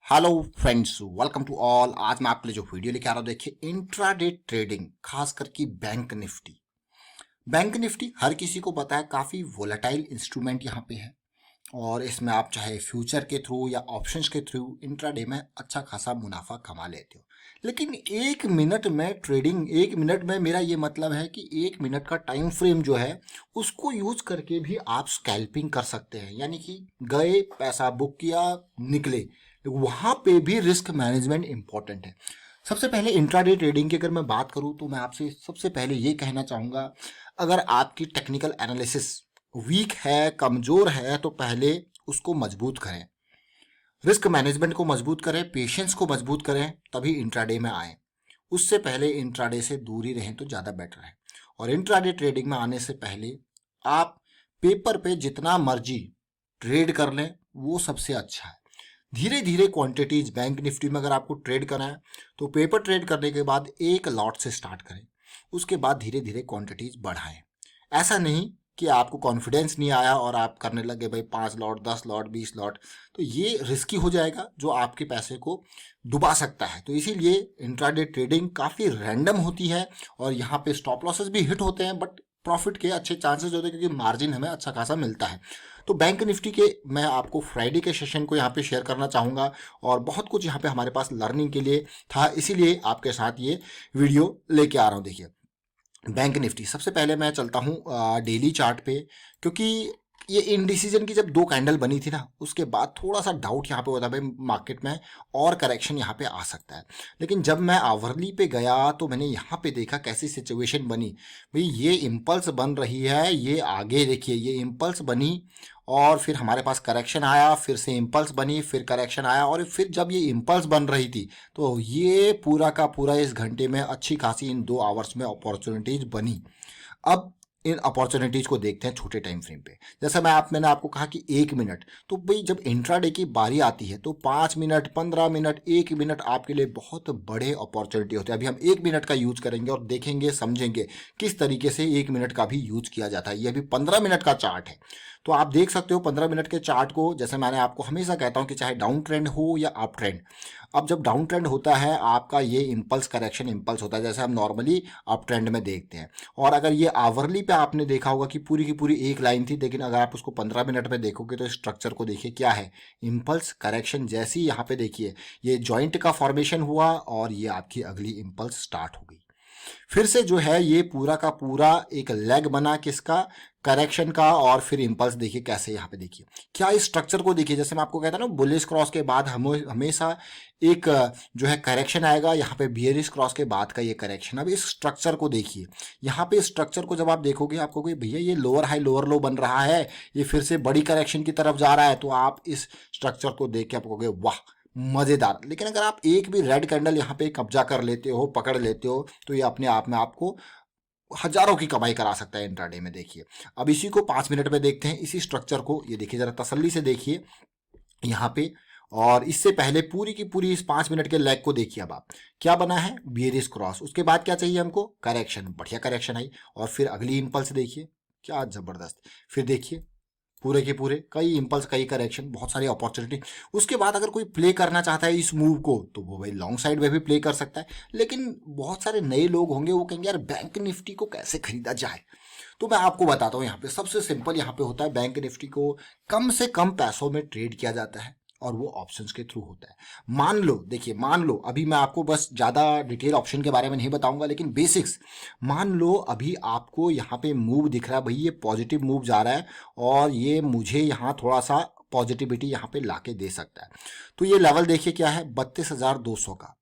Hello friends, welcome to all. आज मैं आपके लिए जो वीडियो लेके आ रहा हूँ, देखिए इंट्राडे ट्रेडिंग, खास करके बैंक निफ्टी। बैंक निफ्टी हर किसी को पता है, काफ़ी वोलेटाइल इंस्ट्रूमेंट यहाँ पे है और इसमें आप चाहे फ्यूचर के थ्रू या ऑप्शंस के थ्रू इंट्राडे में अच्छा खासा मुनाफा कमा लेते हो। लेकिन एक मिनट में ट्रेडिंग, एक मिनट में मेरा ये मतलब है कि एक मिनट का टाइम फ्रेम जो है उसको यूज करके भी आप स्कैल्पिंग कर सकते हैं। यानी कि गए, पैसा बुक किया, निकले, वहां पे भी रिस्क मैनेजमेंट इंपॉर्टेंट है। सबसे पहले इंट्राडे ट्रेडिंग की अगर मैं बात करूं तो मैं आपसे सबसे पहले ये कहना चाहूंगा, अगर आपकी टेक्निकल एनालिसिस वीक है, कमजोर है, तो पहले उसको मजबूत करें, रिस्क मैनेजमेंट को मजबूत करें, पेशेंस को मजबूत करें, तभी इंट्राडे में आए। उससे पहले इंट्राडे से दूर ही रहें तो ज़्यादा बेटर है। और इंट्राडे ट्रेडिंग में आने से पहले आप पेपर पे जितना मर्जी ट्रेड कर लें, वो सबसे अच्छा है। धीरे धीरे क्वांटिटीज, बैंक निफ्टी में अगर आपको ट्रेड करना है तो पेपर ट्रेड करने के बाद एक लॉट से स्टार्ट करें, उसके बाद धीरे धीरे क्वांटिटीज बढ़ाएं। ऐसा नहीं कि आपको कॉन्फिडेंस नहीं आया और आप करने लगे भाई 5 लॉट, 10 लॉट, 20 लॉट, तो ये रिस्की हो जाएगा जो आपके पैसे को डुबा सकता है। तो इसीलिए इंट्राडे ट्रेडिंग काफ़ी रैंडम होती है और यहाँ पे स्टॉप लॉसेस भी हिट होते हैं, बट प्रॉफिट के अच्छे चांसेस होते हैं क्योंकि मार्जिन हमें अच्छा खासा मिलता है। तो बैंक निफ्टी के मैं आपको फ्राइडे के सेशन को यहाँ पे शेयर करना चाहूँगा और बहुत कुछ यहाँ पे हमारे पास लर्निंग के लिए था, इसीलिए आपके साथ ये वीडियो लेके आ रहा हूँ। देखिए बैंक निफ्टी, सबसे पहले मैं चलता हूँ डेली चार्ट पे, क्योंकि ये इनडिसीजन की जब दो कैंडल बनी थी ना, उसके बाद थोड़ा सा डाउट यहाँ पे होता है भाई मार्केट में और करेक्शन यहाँ पे आ सकता है। लेकिन जब मैं आवरली पे गया तो मैंने यहाँ पे देखा कैसी सिचुएशन बनी। भाई ये इम्पल्स बन रही है, ये आगे देखिए, ये इम्पल्स बनी और फिर हमारे पास करेक्शन आया, फिर से इम्पल्स बनी, फिर करेक्शन आया, और फिर जब ये इम्पल्स बन रही थी तो ये पूरा का पूरा इस घंटे में अच्छी खासी इन 2 आवर्स में अपॉर्चुनिटीज बनी। अब इन अपॉर्चुनिटीज को देखते हैं छोटे टाइम फ्रेम पे। जैसा मैंने आपको कहा कि 1 मिनट, तो भाई जब इंट्राडे की बारी आती है तो 5 मिनट, 15 मिनट, 1 मिनट आपके लिए बहुत बड़े अपॉर्चुनिटी होते हैं। अभी हम 1 मिनट का यूज करेंगे और देखेंगे, समझेंगे किस तरीके से 1 मिनट का भी यूज किया जाता है। ये अभी 15 मिनट का चार्ट है, तो आप देख सकते हो 15 मिनट के चार्ट को। जैसे मैंने आपको हमेशा कहता हूं कि चाहे डाउन ट्रेंड हो या अप ट्रेंड, अब जब डाउन ट्रेंड होता है आपका ये इम्पल्स करेक्शन इम्पल्स होता है, जैसे हम नॉर्मली अप ट्रेंड में देखते हैं। और अगर ये आवरली पे आपने देखा होगा कि पूरी की पूरी एक लाइन थी, लेकिन अगर आप उसको 15 मिनट में देखोगे तो स्ट्रक्चर को देखिए क्या है, इम्पल्स करेक्शन जैसी यहाँ पे देखिए ये जॉइंट का फॉर्मेशन हुआ और ये आपकी अगली इम्पल्स स्टार्ट हो गई। फिर से जो है ये पूरा का पूरा एक लेग बना किसका, करेक्शन का, और फिर इंपल्स देखिए कैसे यहाँ पे देखिए क्या इस स्ट्रक्चर को देखिए। जैसे मैं आपको कहता ना, बुलिश क्रॉस के बाद हमेशा एक जो है करेक्शन आएगा, यहाँ पे बियरिश क्रॉस के बाद का ये करेक्शन। अब इस स्ट्रक्चर को देखिए, यहाँ पे स्ट्रक्चर को जब आप देखोगे आपको कोई भैया ये लोअर हाई लोअर लो बन रहा है, ये फिर से बड़ी करेक्शन की तरफ जा रहा है, तो आप इस स्ट्रक्चर को देख के आप कहोगे वाह मजेदार। लेकिन अगर आप एक भी रेड कैंडल यहाँ पे कब्जा कर लेते हो, पकड़ लेते हो, तो ये अपने आप में आपको हजारों की कमाई करा सकता है इंट्राडे में। देखिए अब इसी को 5 मिनट में देखते हैं, इसी स्ट्रक्चर को ये देखिए, जरा तसल्ली से देखिए यहाँ पे। और इससे पहले पूरी की पूरी इस 5 मिनट के लेग को देखिए। अब आप क्या बना है, बियरिश क्रॉस, उसके बाद क्या चाहिए हमको, करेक्शन, बढ़िया करेक्शन आई, और फिर अगली इंपल्स देखिए क्या जबरदस्त। फिर देखिए पूरे के पूरे कई इंपल्स, कई करेक्शन, बहुत सारी अपॉर्चुनिटी। उसके बाद अगर कोई प्ले करना चाहता है इस मूव को तो वो भाई लॉन्ग साइड में भी प्ले कर सकता है। लेकिन बहुत सारे नए लोग होंगे, वो कहेंगे यार बैंक निफ्टी को कैसे खरीदा जाए। तो मैं आपको बताता हूँ, यहाँ पे सबसे सिंपल यहाँ पे होता है, बैंक निफ्टी को कम से कम पैसों में ट्रेड किया जाता है और वो ऑप्शंस के थ्रू होता है। मान लो, देखिए मान लो, अभी मैं आपको बस ज़्यादा डिटेल ऑप्शन के बारे में नहीं बताऊंगा, लेकिन बेसिक्स मान लो। अभी आपको यहाँ पे मूव दिख रहा है, भाई ये पॉजिटिव मूव जा रहा है और ये मुझे यहाँ थोड़ा सा पॉजिटिविटी यहाँ पे लाके दे सकता है। तो ये लेवल देखिए क्या है, 32,200 का।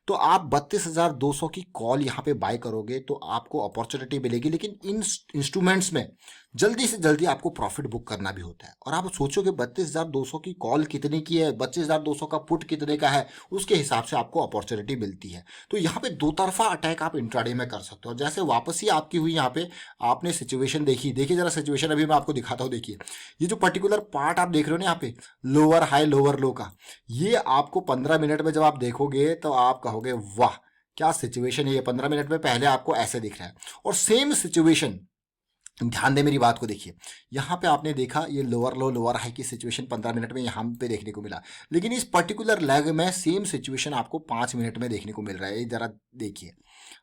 तो आप 32,200 की कॉल यहाँ पे बाय करोगे तो आपको अपॉर्चुनिटी मिलेगी। लेकिन इन इंस्ट्रूमेंट्स में जल्दी से जल्दी आपको प्रॉफिट बुक करना भी होता है। और आप सोचोगे 32,200 की कॉल कितने की है, 32,200 का पुट कितने का है, उसके हिसाब से आपको अपॉर्चुनिटी मिलती है। तो यहाँ पे दो तरफा अटैक आप इंट्राडे में कर सकते हो। जैसे वापसी आपकी हुई यहाँ पे, आपने सिचुएशन देखी, देखिए जरा सिचुएशन अभी मैं आपको दिखाता हूँ। देखिए ये जो पर्टिकुलर पार्ट आप देख रहे हो ना यहाँ पे, लोअर हाई लोअर लो का, ये आपको 15 मिनट में जब आप देखोगे तो आप कहोगे वाह क्या सिचुएशन है ये। 15 मिनट में पहले आपको ऐसे दिख रहा है, और सेम सिचुएशन ध्यान दें मेरी बात को, देखिए यहाँ पे आपने देखा ये लोअर लो लोअर हाई की सिचुएशन 15 मिनट में यहाँ पे देखने को मिला, लेकिन इस पर्टिकुलर लेग में सेम सिचुएशन आपको 5 मिनट में देखने को मिल रहा है। ये जरा देखिए,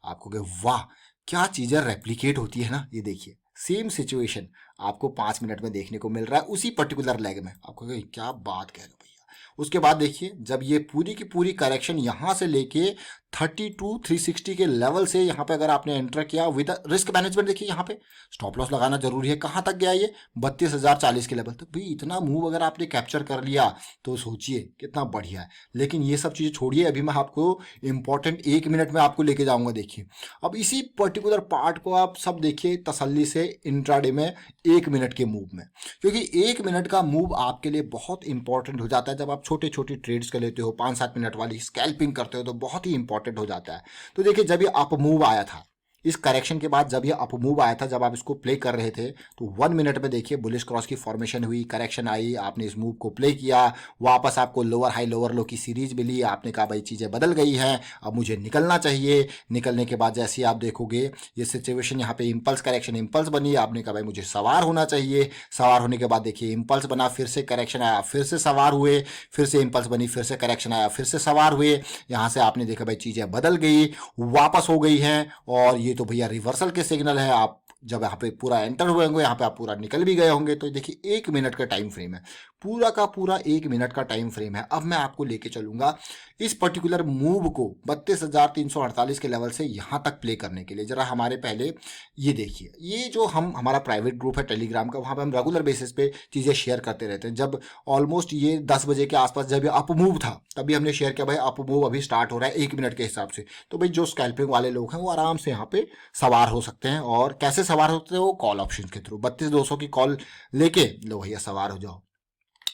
आपको कि वाह क्या चीज़ें रेप्लिकेट होती है ना। ये देखिए सेम सिचुएशन आपको 5 मिनट में देखने को मिल रहा है उसी पर्टिकुलर लेग में। आपको क्या बात कह रहे हो भैया। उसके बाद देखिए जब ये पूरी की पूरी करेक्शन यहाँ से लेके 32 360 के लेवल से यहाँ पे अगर आपने एंटर किया विद रिस्क मैनेजमेंट, देखिए यहाँ पे स्टॉप लॉस लगाना जरूरी है। कहाँ तक गया ये 32,040 के लेवल तक। भाई इतना मूव अगर आपने कैप्चर कर लिया तो सोचिए कितना बढ़िया है। लेकिन ये सब चीज़ें छोड़िए, अभी मैं आपको इंपॉर्टेंट 1 मिनट में आपको लेके जाऊंगा। देखिए अब इसी पर्टिकुलर पार्ट को आप सब देखिए तसल्ली से इंट्राडे में 1 मिनट के मूव में, क्योंकि 1 मिनट का मूव आपके लिए बहुत इंपॉर्टेंट हो जाता है। जब आप छोटे छोटे ट्रेड्स कर लेते हो 5-7 मिनट वाली स्कैल्पिंग करते हो तो बहुत ही इंपॉर्टेंट हो जाता है। तो देखिए जब ये अप मूव आया था, इस करेक्शन के बाद जब ये अप मूव आया था, जब आप इसको प्ले कर रहे थे तो 1 मिनट में देखिए बुलिश क्रॉस की फॉर्मेशन हुई, करेक्शन आई, आपने इस मूव को प्ले किया, वापस आपको लोअर हाई लोअर लो की सीरीज मिली, आपने कहा भाई चीज़ें बदल गई हैं अब मुझे निकलना चाहिए। निकलने के बाद जैसे ही आप देखोगे ये सिचुएशन यहाँ पे इम्पल्स करेक्शन इम्पल्स बनी, आपने कहा भाई मुझे सवार होना चाहिए। सवार होने के बाद देखिए इम्पल्स बना, फिर से करेक्शन आया, फिर से सवार हुए, फिर से इम्पल्स बनी, फिर से करेक्शन आया, फिर से सवार हुए। यहाँ से आपने देखा भाई चीज़ें बदल गई, वापस हो गई हैं, और ये तो भैया रिवर्सल के सिग्नल है। आप जब यहाँ पे पूरा एंटर हुए होंगे, यहाँ पे आप पूरा निकल भी गए होंगे। तो देखिए 1 मिनट का टाइम फ्रेम है, पूरा का पूरा 1 मिनट का टाइम फ्रेम है। अब मैं आपको लेके चलूंगा इस पर्टिकुलर मूव को 32,348 के लेवल से यहाँ तक प्ले करने के लिए। जरा हमारे पहले ये देखिए, ये जो हमारा प्राइवेट ग्रुप है टेलीग्राम का, वहाँ पे हम रेगुलर बेसिस पे चीज़ें शेयर करते रहते हैं। जब ऑलमोस्ट ये 10 बजे के आसपास जब ये अप मूव था तभी हमने शेयर किया भाई अप मूव अभी स्टार्ट हो रहा है 1 मिनट के हिसाब से। तो भाई जो स्कैल्पिंग वाले लोग हैं वो आराम से यहाँ पे सवार हो सकते हैं। और कैसे सवार होते हैं वो कॉल ऑप्शन के थ्रू 32,200 की कॉल लेके लो भैया सवार हो जाओ,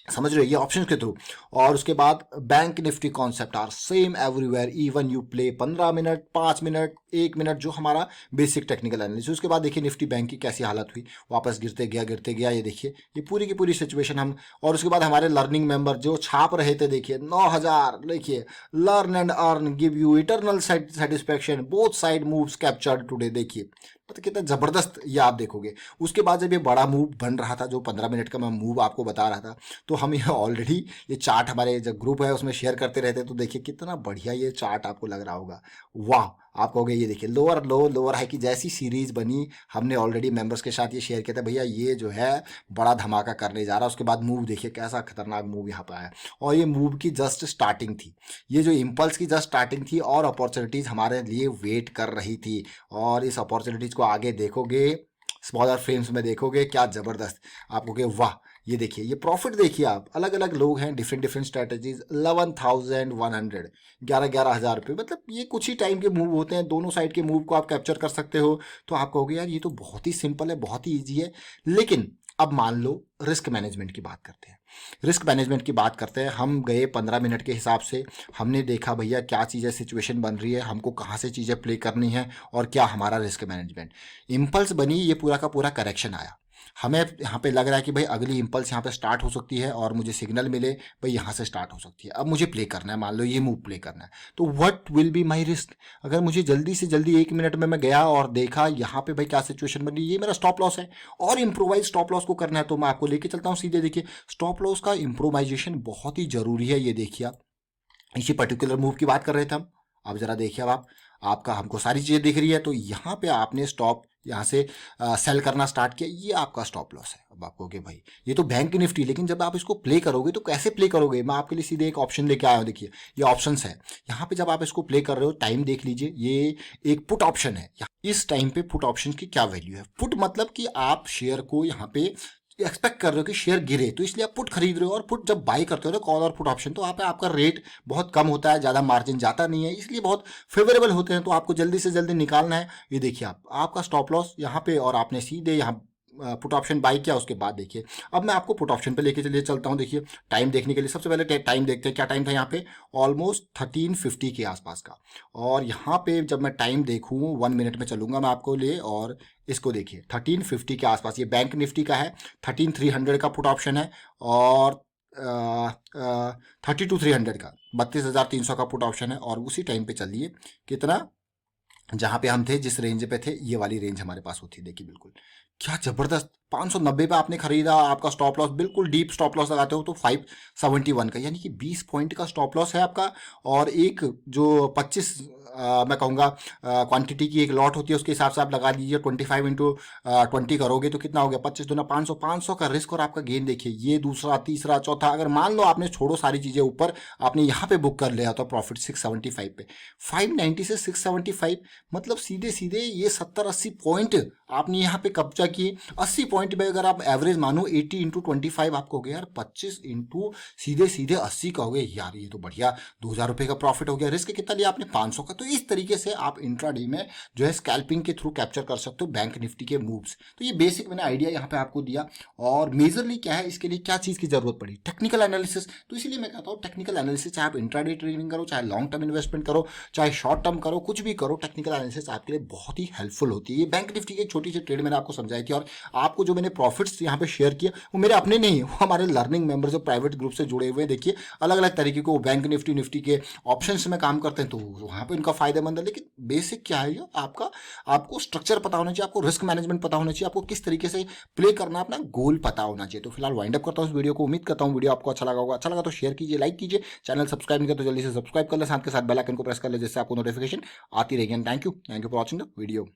समझ रहे हो, ये ऑप्शन के थ्रू। और उसके बाद bank Nifty concept are same everywhere, even you play 15 minute 5 minute 1 minute, जो हमारा बेसिक टेक्निकल एनालिसिस। उसके बाद देखिए निफ्टी बैंक की कैसी हालत हुई, वापस गिरते गया। ये देखिए ये पूरी की पूरी सिचुएशन हम, और उसके बाद हमारे लर्निंग मेंबर जो छाप रहे थे, देखिए 9,000, देखिए learn and earn give you eternal satisfaction both side moves captured today. देखिए मतलब कितना जबरदस्त ये आप देखोगे। उसके बाद जब ये बड़ा मूव बन रहा था, जो 15 मिनट का मैं मूव आपको बता रहा था, तो हम ये ऑलरेडी ये चार्ट हमारे जो ग्रुप है उसमें शेयर करते रहते हैं। तो देखिए कितना बढ़िया ये चार्ट आपको लग रहा होगा। वाह, आप कहोगे ये देखिए लोअर लो लोअर हाई की जैसी सीरीज बनी, हमने ऑलरेडी मेंबर्स के साथ ये शेयर किया था भैया ये जो है बड़ा धमाका करने जा रहा है। उसके बाद मूव देखिए कैसा खतरनाक मूव यहाँ पे आया, और ये मूव की जस्ट स्टार्टिंग थी, ये जो इम्पल्स की जस्ट स्टार्टिंग थी, और अपॉर्चुनिटीज हमारे लिए वेट कर रही थी। और इस अपॉर्चुनिटीज को आगे देखोगे, स्मॉलर फ्रेम्स में देखोगे, क्या जबरदस्त आपको कि वाह। ये देखिए ये प्रॉफिट देखिए आप, अलग अलग लोग हैं, डिफरेंट डिफरेंट स्ट्रेटजीज, 11,100, 11,000 रुपये। मतलब ये कुछ ही टाइम के मूव होते हैं, दोनों साइड के मूव को आप कैप्चर कर सकते हो। तो आप कहोगे यार ये तो बहुत ही सिंपल है, बहुत ही ईजी है। लेकिन अब मान लो रिस्क मैनेजमेंट की बात करते हैं। रिस्क मैनेजमेंट की बात करते हैं, हम गए 15 मिनट के हिसाब से, हमने देखा भैया क्या चीज़ें सिचुएशन बन रही है, हमको कहाँ से चीज़ें प्ले करनी है, और क्या हमारा रिस्क मैनेजमेंट। इम्पल्स बनी, ये पूरा का पूरा करेक्शन आया, हमें यहाँ पे लग रहा है कि भाई अगली इम्पल्स यहाँ पे स्टार्ट हो सकती है, और मुझे सिग्नल मिले भाई यहाँ से स्टार्ट हो सकती है, अब मुझे प्ले करना है, मान लो ये मूव प्ले करना है। तो what will be my risk, अगर मुझे जल्दी से जल्दी 1 मिनट में मैं गया और देखा यहाँ पे भाई क्या सिचुएशन बनी, ये मेरा स्टॉप लॉस है, और इम्प्रोवाइज स्टॉप लॉस को करना है, तो मैं आपको लेके चलता हूँ सीधे। देखिए स्टॉप लॉस का इम्प्रोवाइजेशन बहुत ही जरूरी है। ये देखिए आप इसी पर्टिकुलर मूव की बात कर रहे थे हम, अब जरा देखिए अब आप, आपका हमको सारी चीज़ें दिख रही है, तो यहाँ पे आपने स्टॉप यहाँ से सेल करना स्टार्ट किया, ये आपका स्टॉप लॉस है। अब आपको कि भाई ये तो बैंक निफ्टी, लेकिन जब आप इसको प्ले करोगे तो कैसे प्ले करोगे, मैं आपके लिए सीधे एक ऑप्शन लेके आया हूँ। देखिए ये ऑप्शंस है, यहाँ पे जब आप इसको प्ले कर रहे हो टाइम देख लीजिए, ये एक पुट ऑप्शन है। इस टाइम पे पुट ऑप्शन की क्या वैल्यू है, पुट मतलब कि आप शेयर को यहाँ पे एक्सपेक्ट कर रहे हो कि शेयर गिरे, तो इसलिए आप पुट खरीद रहे हो। और पुट जब बाई करते हो ना कॉल और पुट ऑप्शन, तो आप आपका रेट बहुत कम होता है, ज़्यादा मार्जिन जाता नहीं है, इसलिए बहुत फेवरेबल होते हैं। तो आपको जल्दी से जल्दी निकालना है। ये देखिए आप, आपका स्टॉप लॉस यहाँ पे, और आपने सीधे यहाँ पुट ऑप्शन बाई किया। उसके बाद देखिए अब मैं आपको पुट ऑप्शन पे लेके चलिए चलता हूँ। देखिए टाइम देखने के लिए सबसे पहले टाइम देखते हैं, क्या टाइम था यहाँ पे, ऑलमोस्ट 1350 के आसपास का। और यहाँ पे जब मैं टाइम देखूँ 1 मिनट में चलूंगा मैं आपको लिए, और इसको देखिए 1350 के आसपास, ये बैंक निफ्टी का है, 13,300 का पुट ऑप्शन है, और 32,300 का 32,300 का पुट ऑप्शन है। और उसी टाइम पे चलिए कितना, जहाँ पे हम थे जिस रेंज पे थे, ये वाली रेंज हमारे पास होती है, देखिए बिल्कुल क्या जबरदस्त 590 पे आपने खरीदा, आपका स्टॉप लॉस बिल्कुल डीप स्टॉप लॉस लगाते हो तो 571 का, यानी कि 20 पॉइंट का स्टॉप लॉस है आपका। और एक जो 25 मैं कहूँगा क्वांटिटी की एक लॉट होती है, उसके हिसाब से आप लगा दीजिए 25 इंटू 20 करोगे तो कितना हो गया, 25 दूना 500, 500 का रिस्क और आपका गेन देखिए। ये दूसरा, तीसरा, चौथा, अगर मान लो आपने छोड़ो सारी चीज़ें ऊपर, आपने यहाँ पे बुक कर लिया तो प्रॉफिट 675 पे, 590 से 675, मतलब सीधे सीधे ये 70-80 पॉइंट आपने यहाँ पे कब्जा किए। 80 पॉइंट में अगर आप एवरेज मानो 80 इंटू 25, आपको हो गया यार 25 इंटू सीधे सीधे 80 का हो गया यार, ये तो बढ़िया 2000 रुपये का प्रॉफिट हो गया। रिस्क कितना लिया आपने, 500 का। तो इस तरीके से आप इंट्राडे में जो है स्कैल्पिंग के थ्रू कैप्चर कर सकते हो बैंक निफ्टी के मूव्स। तो ये बेसिक मैंने आइडिया यहाँ पे आपको दिया। और मेजरली क्या है, इसके लिए क्या चीज़ की जरूरत पड़ी, टेक्निकल एनालिसिस। तो इसीलिए मैं कहता हूँ टेक्निकल एनालिसिस, चाहे आप इंट्राडे ट्रेडिंग करो, चाहे लॉन्ग टर्म इन्वेस्टमेंट करो, चाहे शॉर्ट टर्म करो, कुछ भी करो, टेक्निकल एनालिसिस आपके लिए बहुत ही हेल्पफुल होती है। ये बैंक निफ्टी की एक छोटी सी ट्रेड मैंने आपको समझाई थी, और आपको जो मैंने प्रॉफिट्स यहाँ पे शेयर किया वो मेरे अपने नहीं है, वो हमारे लर्निंग मेंबर जो प्राइवेट ग्रुप से जुड़े हुए हैं। देखिए अलग अलग तरीके को बैंक निफ्टी के ऑप्शंस में काम करते हैं, तो वहाँ पे इनका फायदेमंद है। लेकिन बेसिक क्या है, ये आपका आपको स्ट्रक्चर पता होना चाहिए, आपको रिस्क मैनेजमेंट पता होना चाहिए, आपको किस तरीके से प्ले करना, अपना गोल पता होना चाहिए। तो फिलहाल वाइंड अप करता हूँ इस वीडियो को। उम्मीद करता हूँ वीडियो आपको अच्छा लगा होगा। अच्छा लगा तो शेयर कीजिए, लाइक कीजिए, चैनल सब्सक्राइब नहीं किया तो जल्दी से सब्सक्राइब कर ले, साथ के साथ बेल आइकन को प्रेस कर ले, जिससे आपको नोटिफिकेशन आती रहेगी। Thank you for watching the video.